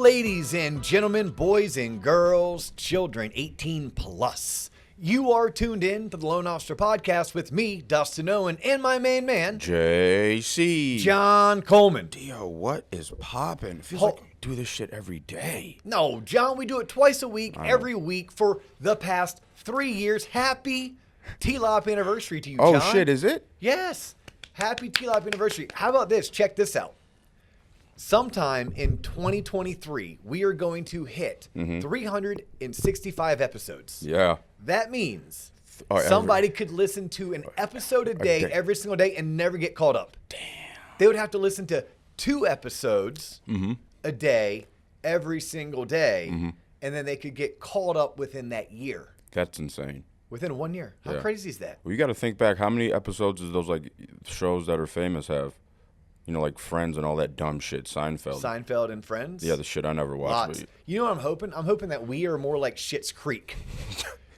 Ladies and gentlemen, boys and girls, children 18 plus. You are tuned in to the Lone Officer Podcast with me, Dustin Owen, and my main man, JC. John Coleman. Dio, what is poppin'? It feels like you do this shit every day. No, John, we do it twice a week, every week for the past 3 years. Happy TLOP anniversary to you, John. Oh, shit, is it? Yes. Happy TLOP anniversary. How about this? Check this out. Sometime in 2023, we are going to hit 365 episodes. Yeah. That means somebody could listen to an episode a day every single day and never get caught up. Damn. They would have to listen to 2 episodes a day every single day, and then they could get caught up within that year. That's insane. Within 1 year. How crazy is that? Well, you got to think back. How many episodes does those like shows that are famous have? You know, like Friends and all that dumb shit. Seinfeld and Friends? Yeah, the shit I never watched. Lots. You know what I'm hoping? I'm hoping that we are more like Schitt's Creek.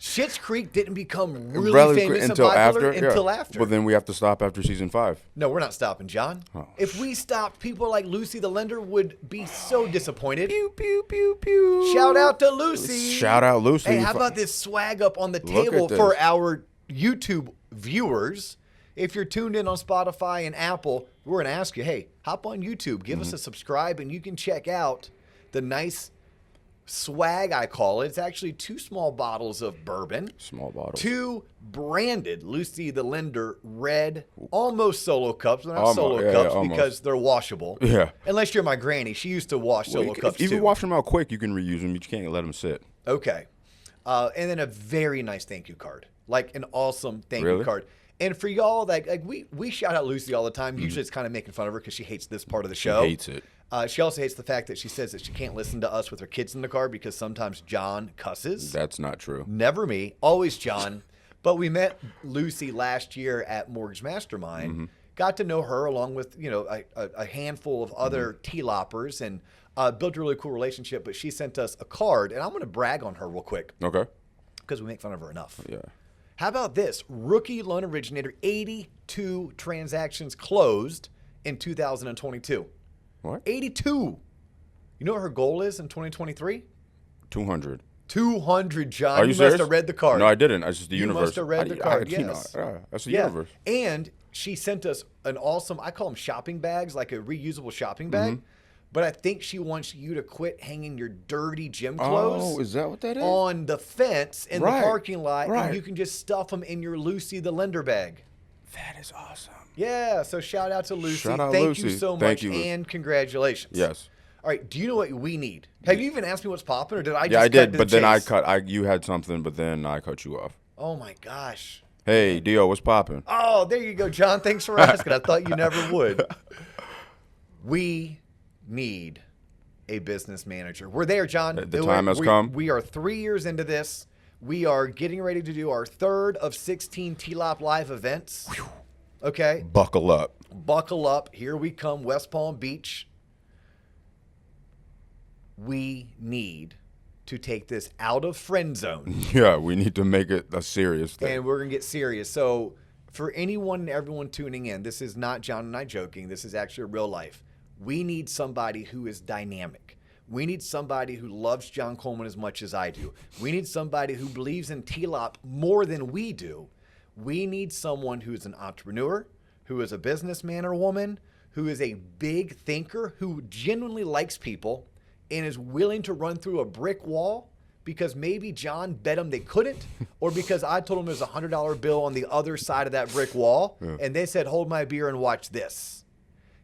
Schitt's Creek didn't become really famous and popular until after. Well, then we have to stop after season 5. No, we're not stopping, John. Oh, if we stopped, people like Lucy the Lender would be so disappointed. Pew, pew, pew, pew. Shout out to Lucy. Shout out Lucy. Hey, how about this swag up on the table for our YouTube viewers? If you're tuned in on Spotify and Apple, we're going to ask you, hey, hop on YouTube, give us a subscribe, and you can check out the nice swag, I call it. It's actually 2 small bottles of bourbon. Small bottles. 2 branded Lucy the Lender red, almost solo cups. They're not solo cups because they're washable. Yeah. Unless you're my granny. She used to wash solo cups too. If you wash them out quick, you can reuse them. You can't let them sit. Okay. And then a very nice thank you card. Like an awesome thank you card. And for y'all, like we shout out Lucy all the time. Usually it's kind of making fun of her because she hates this part of the show. She hates it. She also hates the fact that she says that she can't listen to us with her kids in the car because sometimes John cusses. That's not true. Never me. Always John. But we met Lucy last year at Mortgage Mastermind. Got to know her along with, a handful of other TLOPers and built a really cool relationship. But she sent us a card, and I'm going to brag on her real quick. Okay. Because we make fun of her enough. Yeah. How about this? Rookie loan originator, 82 transactions closed in 2022. What? 82. You know what her goal is in 2023? 200. 200, John. Are you serious? Must have read the card. No, I didn't. It's just the universe. You must have read the card, yes. That's the universe. And she sent us an awesome, I call them shopping bags, like a reusable shopping bag. But I think she wants you to quit hanging your dirty gym clothes. Oh, is that what that is? On the fence in the parking lot, and you can just stuff them in your Lucy the Lender bag. That is awesome. Yeah, so shout out to Lucy. Shout out Thank Lucy. you so much, and congratulations. Yes. All right, do you know what we need? Have you even asked me what's popping, or did I just I did, cut to but the then chase? you had something, but then I cut you off. Oh, my gosh. Hey, Dio, what's popping? Oh, there you go, John. Thanks for asking. I thought you never would. We need a business manager. We're there, John. The time has come. We are 3 years into this. We are getting ready to do our 3rd of 16 TLOP live events. Okay. Buckle up. Buckle up. Here we come, West Palm Beach. We need to take this out of friend zone. Yeah, we need to make it a serious thing. And we're going to get serious. So for anyone and everyone tuning in, this is not John and I joking. This is actually real life. We need somebody who is dynamic. We need somebody who loves John Coleman as much as I do. We need somebody who believes in TLOP more than we do. We need someone who's an entrepreneur, who is a businessman or woman, who is a big thinker, who genuinely likes people and is willing to run through a brick wall because maybe John bet them they couldn't, or because I told them there's a $100 bill on the other side of that brick wall, and they said, hold my beer and watch this.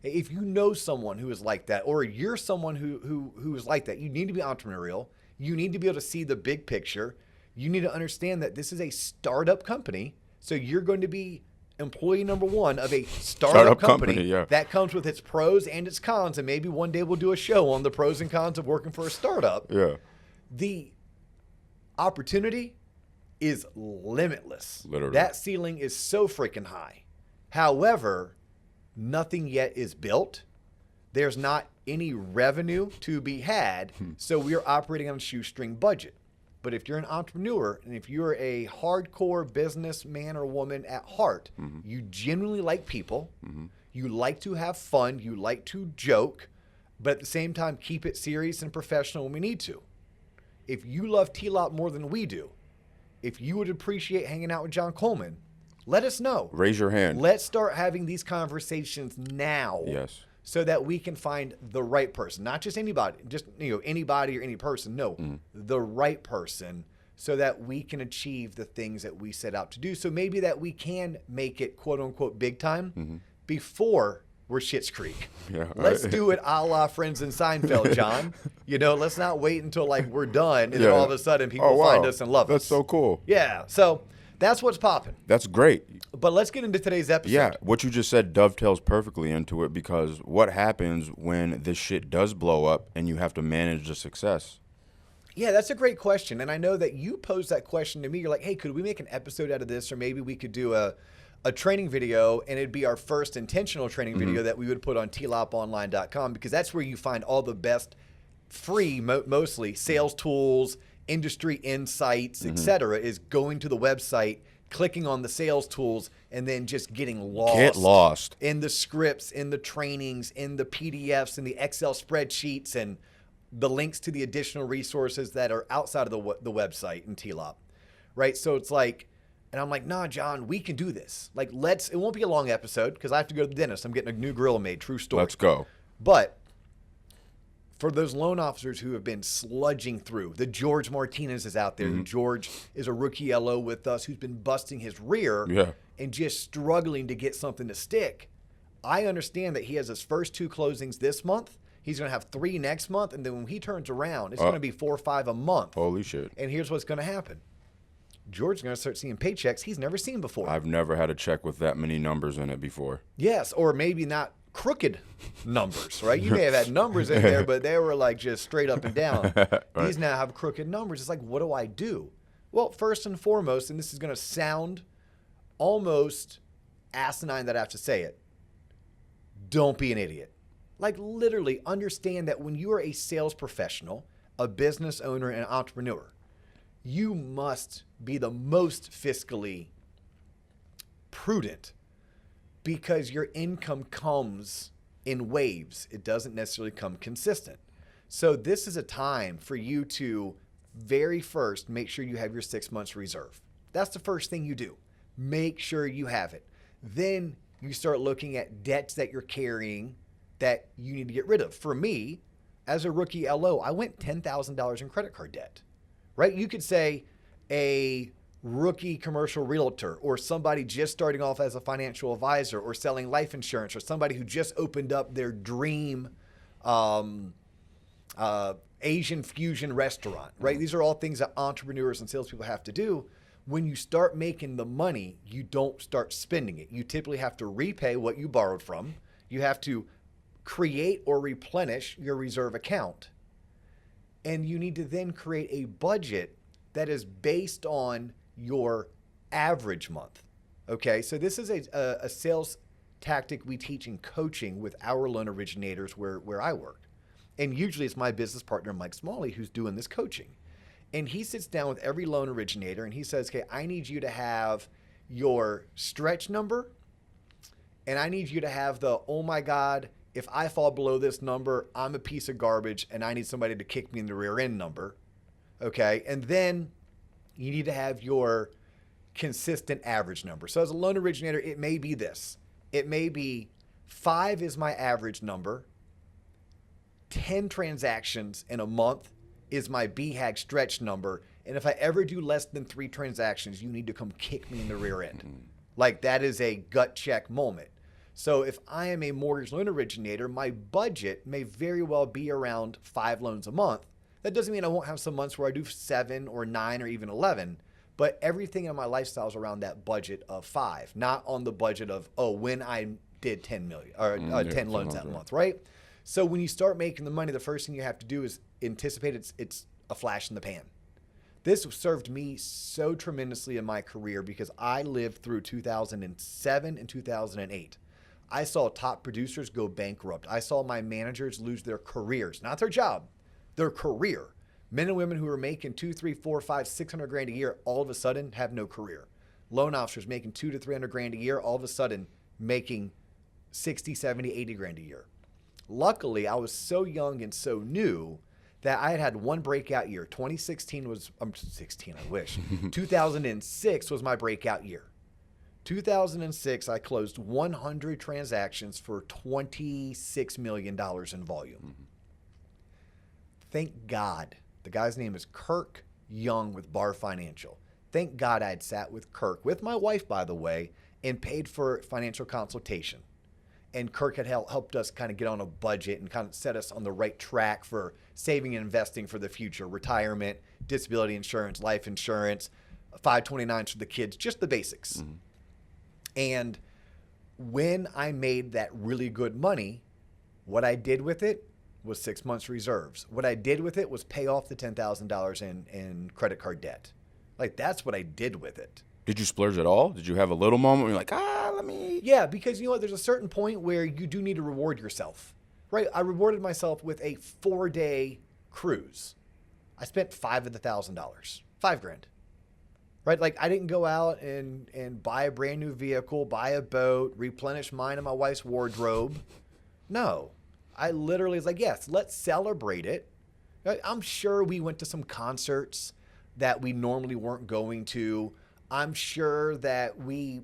If you know someone who is like that, or you're someone who is like that, you need to be entrepreneurial. You need to be able to see the big picture. You need to understand that this is a startup company, so you're going to be employee number 1 of a startup company that comes with its pros and its cons, and maybe one day we'll do a show on the pros and cons of working for a startup. Yeah. The opportunity is limitless. Literally. That ceiling is so freaking high. However, nothing yet is built. There's not any revenue to be had, so we are operating on a shoestring budget. But if you're an entrepreneur and if you're a hardcore businessman or woman at heart, you genuinely like people, you like to have fun, you like to joke, but at the same time, keep it serious and professional when we need to. If you love TLOP more than we do, if you would appreciate hanging out with John Coleman, let us know. Raise your hand. Let's start having these conversations now. Yes. So that we can find the right person, not just anybody, just anybody or any person. No, the right person, so that we can achieve the things that we set out to do. So maybe that we can make it quote unquote big time before we're Schitt's Creek. Yeah, right. Let's do it a la Friends and Seinfeld, John. Let's not wait until like we're done and then all of a sudden people find us and love us. That's so cool. Yeah. So that's what's popping. That's great. But let's get into today's episode. Yeah, what you just said dovetails perfectly into it, because what happens when this shit does blow up and you have to manage the success? Yeah, that's a great question. And I know that you posed that question to me. You're like, hey, could we make an episode out of this? Or maybe we could do a training video, and it'd be our first intentional training video that we would put on tloponline.com, because that's where you find all the best free, mostly sales tools, industry insights, etc. Is going to the website, clicking on the sales tools, and then just getting lost. Get lost. In the scripts, in the trainings, in the PDFs, in the Excel spreadsheets, and the links to the additional resources that are outside of the website in TLOP, right? So it's like, and I'm like, nah, John, we can do this. Like, it won't be a long episode because I have to go to the dentist. I'm getting a new grill made, true story. Let's go. But for those loan officers who have been sludging through, the George Martinez is out there. George is a rookie LO with us who's been busting his rear and just struggling to get something to stick. I understand that he has his first 2 closings this month. He's going to have 3 next month. And then when he turns around, it's going to be 4 or 5 a month. Holy shit. And here's what's going to happen. George's going to start seeing paychecks he's never seen before. I've never had a check with that many numbers in it before. Yes, or maybe not crooked numbers, right? You may have had numbers in there, but they were like just straight up and down. Right. These now have crooked numbers. It's like, what do I do? Well, first and foremost, and this is going to sound almost asinine that I have to say it, don't be an idiot. Like, literally understand that when you are a sales professional, a business owner, and an entrepreneur, you must be the most fiscally prudent, because your income comes in waves. It doesn't necessarily come consistent. So this is a time for you to very first make sure you have your 6 months reserve. That's the first thing you do. Make sure you have it. Then you start looking at debts that you're carrying that you need to get rid of. For me, as a rookie LO, I went $10,000 in credit card debt, right? You could say a rookie commercial realtor, or somebody just starting off as a financial advisor, or selling life insurance, or somebody who just opened up their dream Asian fusion restaurant, right? These are all things that entrepreneurs and salespeople have to do. When you start making the money, you don't start spending it. You typically have to repay what you borrowed from. You have to create or replenish your reserve account. And you need to then create a budget that is based on your average month. Okay, so this is a sales tactic we teach in coaching with our loan originators where I work. And usually it's my business partner, Mike Smalley, who's doing this coaching. And he sits down with every loan originator and he says, okay, I need you to have your stretch number, and I need you to have the, oh my God, if I fall below this number, I'm a piece of garbage and I need somebody to kick me in the rear end number. Okay, and then you need to have your consistent average number. So as a loan originator, it may be this. It may be 5 is my average number. 10 transactions in a month is my BHAG stretch number. And if I ever do less than 3 transactions, you need to come kick me in the rear end. Like, that is a gut check moment. So if I am a mortgage loan originator, my budget may very well be around 5 loans a month. That doesn't mean I won't have some months where I do 7 or 9 or even 11, but everything in my lifestyle is around that budget of 5, not on the budget of, when I did 10 million or 10 loans that month, right? So when you start making the money, the first thing you have to do is anticipate it's a flash in the pan. This served me so tremendously in my career because I lived through 2007 and 2008. I saw top producers go bankrupt. I saw my managers lose their careers, not their job, their career. Men and women who were making 2, 3, 4, 5, 600 grand a year, all of a sudden have no career. Loan officers making 200 to 300 grand a year, all of a sudden making 60, 70, 80 grand a year. Luckily, I was so young and so new that I had one breakout year. 2016 was, I'm 16, I wish. 2006 was my breakout year. 2006, I closed 100 transactions for $26 million in volume. Mm-hmm. Thank God. The guy's name is Kirk Young with Bar Financial. Thank God I had sat with Kirk, with my wife, by the way, and paid for financial consultation. And Kirk had helped us kind of get on a budget and kind of set us on the right track for saving and investing for the future, retirement, disability insurance, life insurance, 529s for the kids, just the basics. Mm-hmm. And when I made that really good money, what I did with it was 6 months reserves. What I did with it was pay off the $10,000 in credit card debt. Like, that's what I did with it. Did you splurge at all? Did you have a little moment where you're like, let me... Yeah, because you know what? There's a certain point where you do need to reward yourself, right? I rewarded myself with a 4-day cruise. I spent $5,000, $5,000, right? Like, I didn't go out and buy a brand new vehicle, buy a boat, replenish mine and my wife's wardrobe. No, I literally was like, yes, let's celebrate it. I'm sure we went to some concerts that we normally weren't going to. I'm sure that we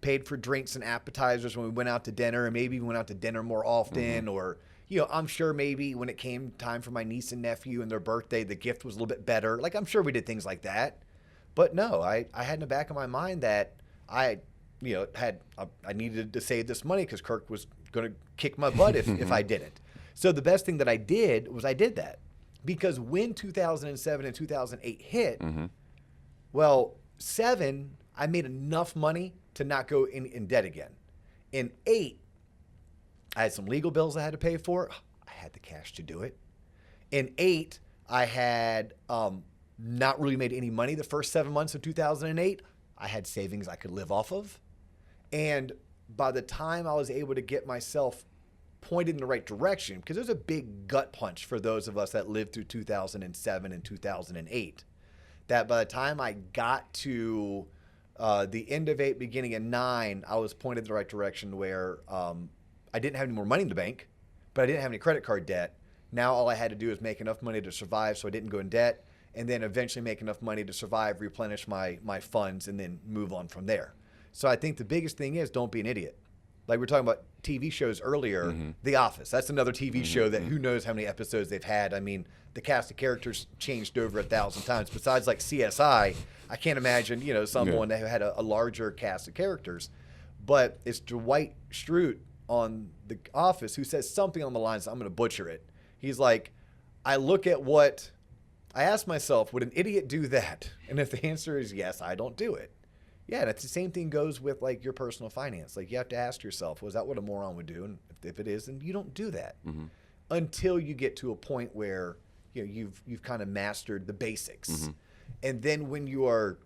paid for drinks and appetizers when we went out to dinner, and maybe we went out to dinner more often. Or, you know, I'm sure maybe when it came time for my niece and nephew and their birthday, the gift was a little bit better. Like, I'm sure we did things like that. But no, I had in the back of my mind that I needed to save this money because Kirk was going to kick my butt if I didn't. So the best thing that I did was I did that, because when 2007 and 2008 hit, well, 7, I made enough money to not go in debt again. In 8, I had some legal bills I had to pay for. I had the cash to do it. In 8, I had not really made any money the first 7 months of 2008. I had savings I could live off of. And by the time I was able to get myself pointed in the right direction, because there's a big gut punch for those of us that lived through 2007 and 2008, that by the time I got to the end of 8, beginning of 9, I was pointed in the right direction where I didn't have any more money in the bank, but I didn't have any credit card debt. Now all I had to do is make enough money to survive so I didn't go in debt, and then eventually make enough money to survive, replenish my funds, and then move on from there. So I think the biggest thing is don't be an idiot. Like we were talking about TV shows earlier, The Office. That's another TV show that who knows how many episodes they've had. I mean, the cast of characters changed over 1,000 times. Besides like CSI, I can't imagine, you know, someone that had a larger cast of characters. But it's Dwight Schrute on The Office who says something on the lines, I'm going to butcher it. He's like, I ask myself, would an idiot do that? And if the answer is yes, I don't do it. Yeah, and it's the same thing goes with like your personal finance. Like you have to ask yourself, was that what a moron would do? And if it is, then you don't do that until you get to a point where you know you've kind of mastered the basics. And then when you are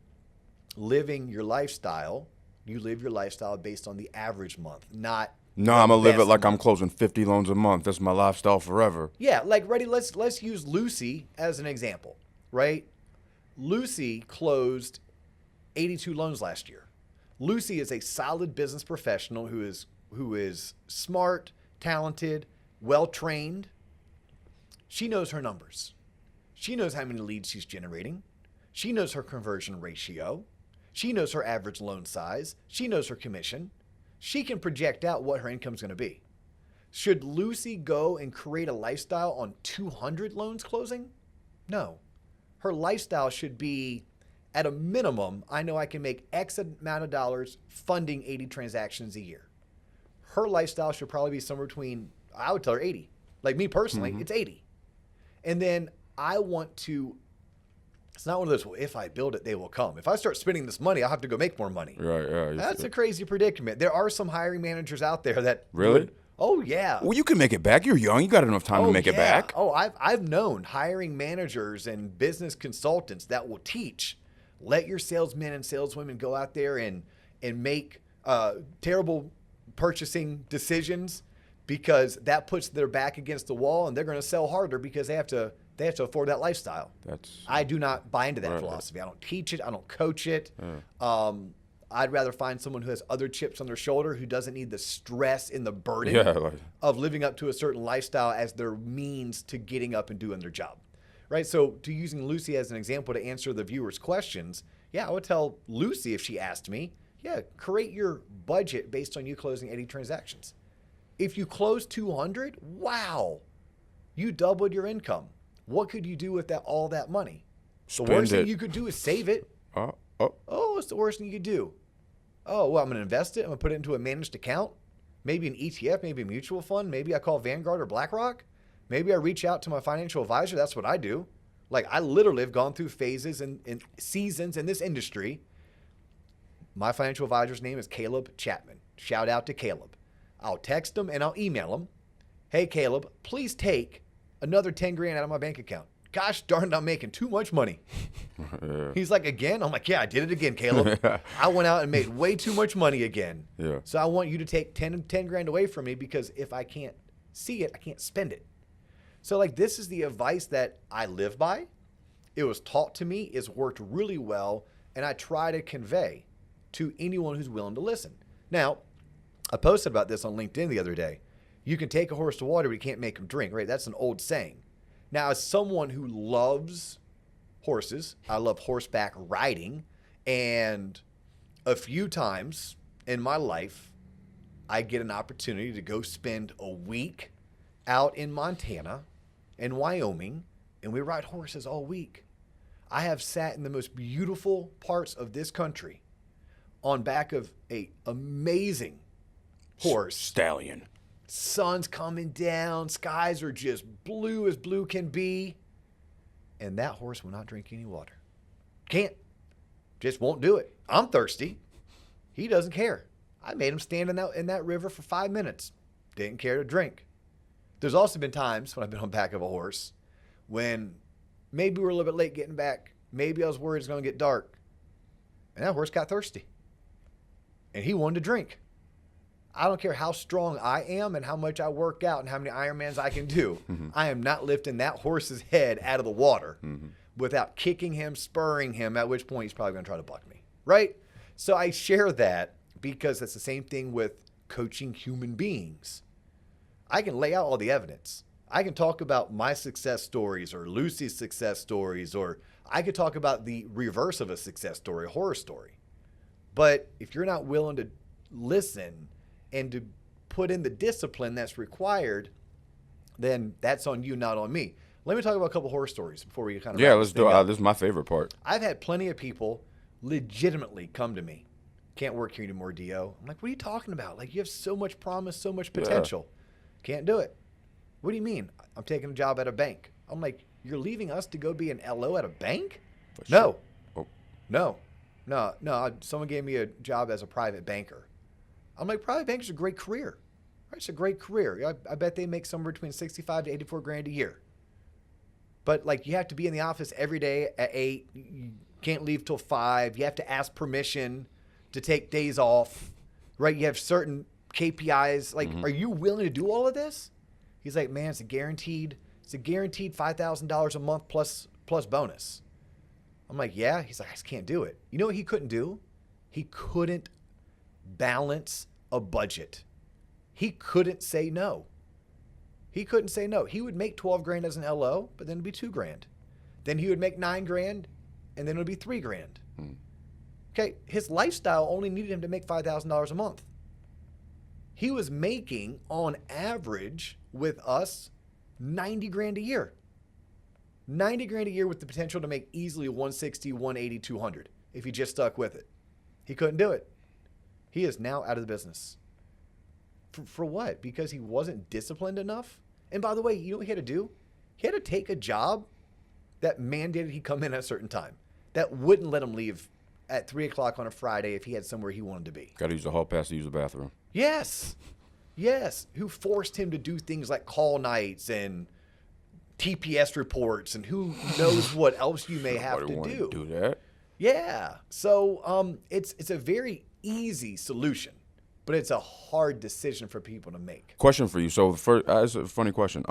living your lifestyle, you live your lifestyle based on the average month, not No, I'm going to live it like I'm closing 50 loans a month. That's my lifestyle forever. Yeah, like ready, let's use Lucy as an example, right? Lucy closed 82 loans last year. Lucy is a solid business professional who is smart, talented, well-trained. She knows her numbers. She knows how many leads she's generating. She knows her conversion ratio. She knows her average loan size. She knows her commission. She can project out what her income is going to be. Should Lucy go and create a lifestyle on 200 loans closing? No. Her lifestyle should be, at a minimum, I know I can make X amount of dollars funding 80 transactions a year. Her lifestyle should probably be somewhere between, I would tell her 80. Like me personally, it's 80. And then I want to, it's not one of those, well, if I build it, they will come. If I start spending this money, I'll have to go make more money. Right. That's a crazy predicament. There are some hiring managers out there that Really? Oh, yeah. Well, you can make it back. You're young. You got enough time to make it back. Oh, I've known hiring managers and business consultants that will teach. Let your salesmen and saleswomen go out there and make terrible purchasing decisions, because that puts their back against the wall and they're going to sell harder because they have to afford that lifestyle. I do not buy into that philosophy. I don't teach it. I don't coach it. I'd rather find someone who has other chips on their shoulder, who doesn't need the stress and the burden Yeah. of living up to a certain lifestyle as their means to getting up and doing their job. Right? So to using Lucy as an example to answer the viewers' questions, yeah, I would tell Lucy if she asked me, yeah, create your budget based on you closing 80 transactions. If you close 200, wow, you doubled your income. What could you do with all that money? Spend the worst it. thing you could do is save it. Oh, it's the worst thing you could do. Oh, well, I'm going to invest it. I'm going to put it into a managed account. Maybe an ETF, maybe a mutual fund. Maybe I call Vanguard or BlackRock. Maybe I reach out to my financial advisor. That's what I do. Like, I literally have gone through phases and seasons in this industry. My financial advisor's name is Caleb Chapman. Shout out to Caleb. I'll text him and I'll email him. Hey, Caleb, please take another 10 grand out of my bank account. Gosh darn it, I'm making too much money. Yeah. He's like, again? I'm like, yeah, I did it again, Caleb. I went out and made way too much money again. Yeah. So I want you to take 10 grand away from me, because if I can't see it, I can't spend it. So like, this is the advice that I live by. It was taught to me. It's worked really well. And I try to convey to anyone who's willing to listen. Now, I posted about this on LinkedIn the other day. You can take a horse to water, but you can't make him drink, right? That's an old saying. Now, as someone who loves horses, I love horseback riding, and a few times in my life, I get an opportunity to go spend a week out in Montana and Wyoming, and we ride horses all week. I have sat in the most beautiful parts of this country on back of a amazing horse. Stallion. Sun's coming down, skies are just blue as blue can be, and that horse will not drink any water. Can't. Just won't do it. I'm thirsty. He doesn't care. I made him stand in that river for 5 minutes. Didn't care to drink. There's also been times when I've been on back of a horse when maybe we were a little bit late getting back. Maybe I was worried it's going to get dark. And that horse got thirsty. And he wanted to drink. I don't care how strong I am and how much I work out and how many Ironmans I can do. I am not lifting that horse's head out of the water without kicking him, spurring him, at which point he's probably going to try to buck me, right? So I share that because it's the same thing with coaching human beings. I can lay out all the evidence. I can talk about my success stories or Lucy's success stories, or I could talk about the reverse of a success story, a horror story. But if you're not willing to listen and to put in the discipline that's required, then that's on you, not on me. Let me talk about a couple horror stories before we kind of Yeah, let's do it. This is my favorite part. I've had plenty of people legitimately come to me. Can't work here anymore, Dio. I'm like, what are you talking about? Like, you have so much promise, so much potential. Can't do it. What do you mean? I'm taking a job at a bank. I'm like, you're leaving us to go be an LO at a bank? No. No. Someone gave me a job as a private banker. I'm like, private bankers are a great career. Right? It's a great career. I bet they make somewhere between 65 to 84 grand a year. But like, you have to be in the office every day at 8. You can't leave till 5. You have to ask permission to take days off. Right? You have certain KPIs. Like, are you willing to do all of this? He's like, man, it's a guaranteed $5,000 a month plus bonus. I'm like, yeah. He's like, I just can't do it. You know what he couldn't do? He couldn't balance a budget. He couldn't say no. He couldn't say no. He would make 12 grand as an LO, but then it'd be 2 grand. Then he would make 9 grand, and then it would be 3 grand. Okay, his lifestyle only needed him to make $5,000 a month. He was making, on average, with us, 90 grand a year. 90 grand a year with the potential to make easily 160, 180, 200 if he just stuck with it. He couldn't do it. He is now out of the business. For what? Because he wasn't disciplined enough? And by the way, you know what he had to do? He had to take a job that mandated he come in at a certain time, that wouldn't let him leave at 3 o'clock on a Friday if he had somewhere he wanted to be. Got to use the hall pass to use the bathroom. Yes. Who forced him to do things like call nights and TPS reports and who knows what else you may have to do. Do that. Yeah. So it's a very easy solution, but it's a hard decision for people to make. Question for you. So it's a funny question.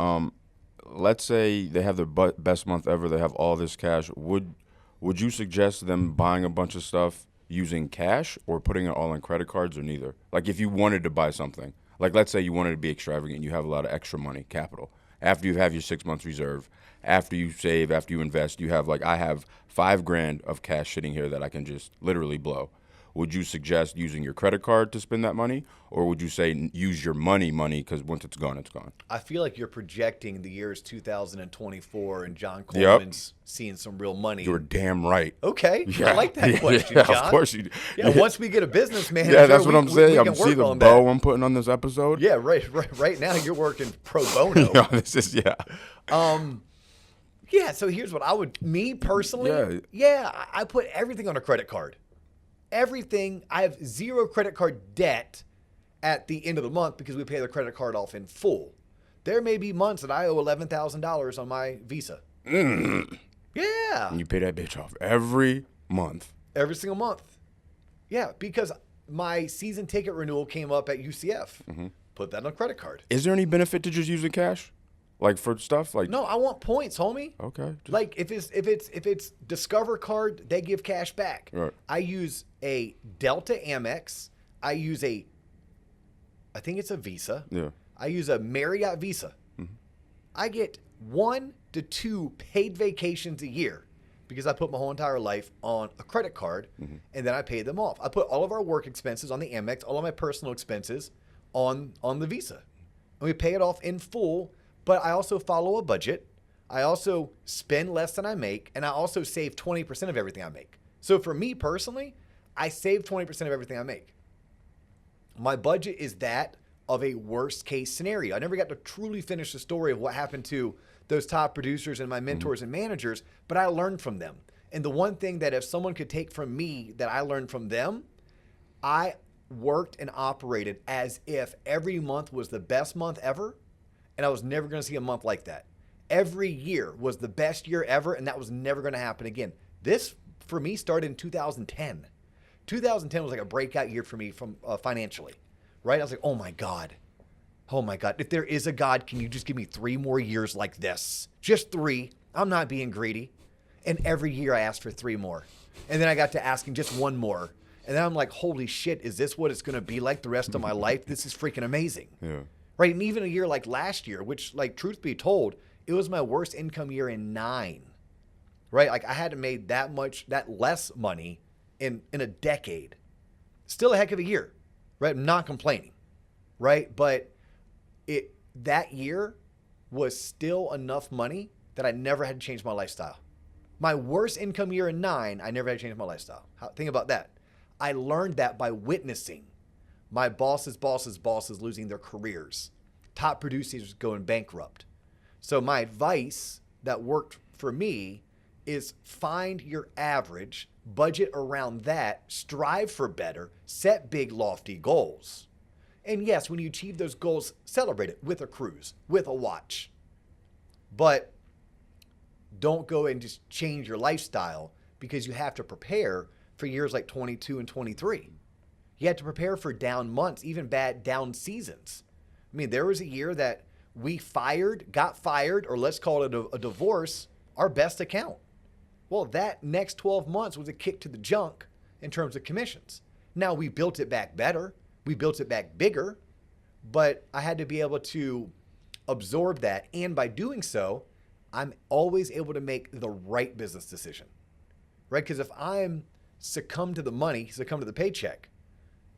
Let's say they have their best month ever. They have all this cash. Would you suggest them buying a bunch of stuff using cash or putting it all on credit cards or neither? Like if you wanted to buy something, like let's say you wanted to be extravagant, you have a lot of extra money, capital. After you have your 6 months reserve, after you save, after you invest, you have like I have $5,000 of cash sitting here that I can just literally blow. Would you suggest using your credit card to spend that money, or would you say use your money because once it's gone, it's gone? I feel like you're projecting the years 2024 and John Coleman's seeing some real money. You're damn right. Okay, Yeah. I like that question, Yeah, John. of course you do. Yeah, once we get a business manager, Yeah, that's what I'm saying. We I'm can see work the on bow that. I'm putting on this episode. Yeah, right now you're working pro bono. No, this is Yeah, so here's what I would, me personally, I put everything on a credit card. Everything. I have zero credit card debt at the end of the month because we pay the credit card off in full. There may be months that I owe $11,000 on my Visa. Yeah. And you pay that bitch off every month. Every single month. Yeah, because my season ticket renewal came up at UCF. Put that on a credit card. Is there any benefit to just using cash? Like for stuff like No, I want points, homie. Okay. Like if it's Discover card, they give cash back. Right. I use a Delta Amex. I think it's a Visa. Yeah. I use a Marriott Visa. I get 1 to 2 paid vacations a year because I put my whole entire life on a credit card and then I pay them off. I put all of our work expenses on the Amex, all of my personal expenses on the Visa. And we pay it off in full. But I also follow a budget. I also spend less than I make, and I also save 20% of everything I make. So for me personally, I save 20% of everything I make. My budget is that of a worst case scenario. I never got to truly finish the story of what happened to those top producers and my mentors and managers, but I learned from them. And the one thing that if someone could take from me that I learned from them, I worked and operated as if every month was the best month ever. And I was never going to see a month like that. Every year was the best year ever, and that was never going to happen again. This, for me, started in 2010. 2010 was like a breakout year for me from financially, right? I was like, oh my God. If there is a God, can you just give me 3 more years like this? Just 3. I'm not being greedy. And every year I asked for 3 more. And then I got to asking just 1 more. And then I'm like, holy shit, is this what it's going to be like the rest of my life? This is freaking amazing. Yeah. Right, and even a year like last year, which, like, truth be told, it was my worst income year in 9. Right, like I hadn't made that less money in a decade. Still a heck of a year, right? I'm not complaining, right? But that year was still enough money that I never had to change my lifestyle. My worst income year in 9, I never had to change my lifestyle. Think about that. I learned that by witnessing my bosses losing their careers, top producers going bankrupt. So my advice that worked for me is find your average, budget around that, strive for better, set big lofty goals. And yes, when you achieve those goals, celebrate it with a cruise, with a watch. But don't go and just change your lifestyle because you have to prepare for years like 22 and 23. You had to prepare for down months, even bad down seasons. I mean, there was a year that we got fired, or let's call it a divorce, our best account. Well, that next 12 months was a kick to the junk in terms of commissions. Now, we built it back better. We built it back bigger. But I had to be able to absorb that. And by doing so, I'm always able to make the right business decision, right? Because if I'm succumb to the money, succumb to the paycheck,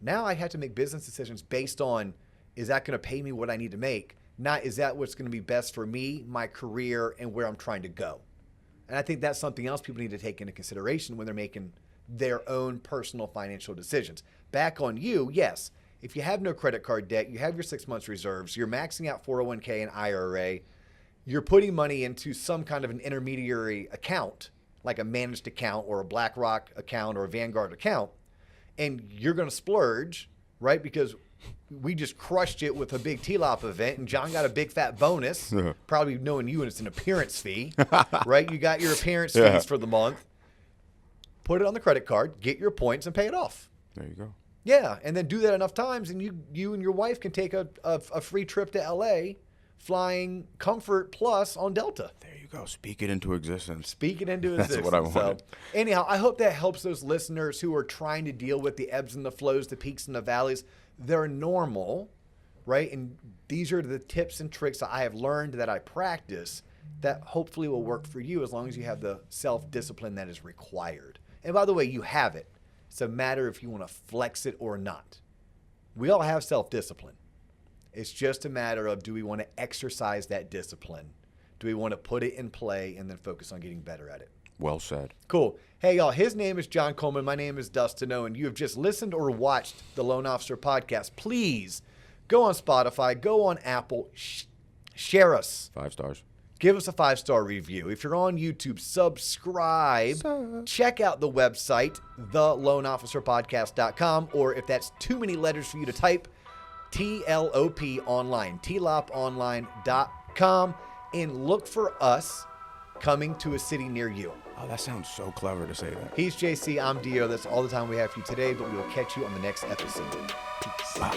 now I have to make business decisions based on, is that going to pay me what I need to make? Not, is that what's going to be best for me, my career, and where I'm trying to go? And I think that's something else people need to take into consideration when they're making their own personal financial decisions. Back on you, yes, if you have no credit card debt, you have your 6 months reserves, you're maxing out 401k and IRA, you're putting money into some kind of an intermediary account, like a managed account or a BlackRock account or a Vanguard account, and you're going to splurge, right? Because we just crushed it with a big TLOP event, and John got a big fat bonus, probably knowing you, and it's an appearance fee, right? You got your appearance fees for the month. Put it on the credit card, get your points, and pay it off. There you go. Yeah, and then do that enough times, and you and your wife can take a free trip to LA flying Comfort Plus on Delta. There you go. Speak it into existence. Speak it into existence. That's what I wanted. So, anyhow, I hope that helps those listeners who are trying to deal with the ebbs and the flows, the peaks and the valleys. They're normal, right? And these are the tips and tricks that I have learned, that I practice, that hopefully will work for you as long as you have the self-discipline that is required. And by the way, you have it. It's a matter if you want to flex it or not. We all have self-discipline. It's just a matter of, do we want to exercise that discipline? Do we want to put it in play and then focus on getting better at it? Well said. Cool. Hey, y'all, his name is John Coleman. My name is Dustin O, and you have just listened or watched the Loan Officer Podcast. Please go on Spotify, go on Apple, share us. 5 stars. Give us a 5-star review. If you're on YouTube, subscribe. Check out the website, theloanofficerpodcast.com, or if that's too many letters for you to type, TLOP online, TLOPonline.com, and look for us coming to a city near you. Oh, that sounds so clever to say that. He's JC, I'm Dio. That's all the time we have for you today, but we will catch you on the next episode. Peace. Wow.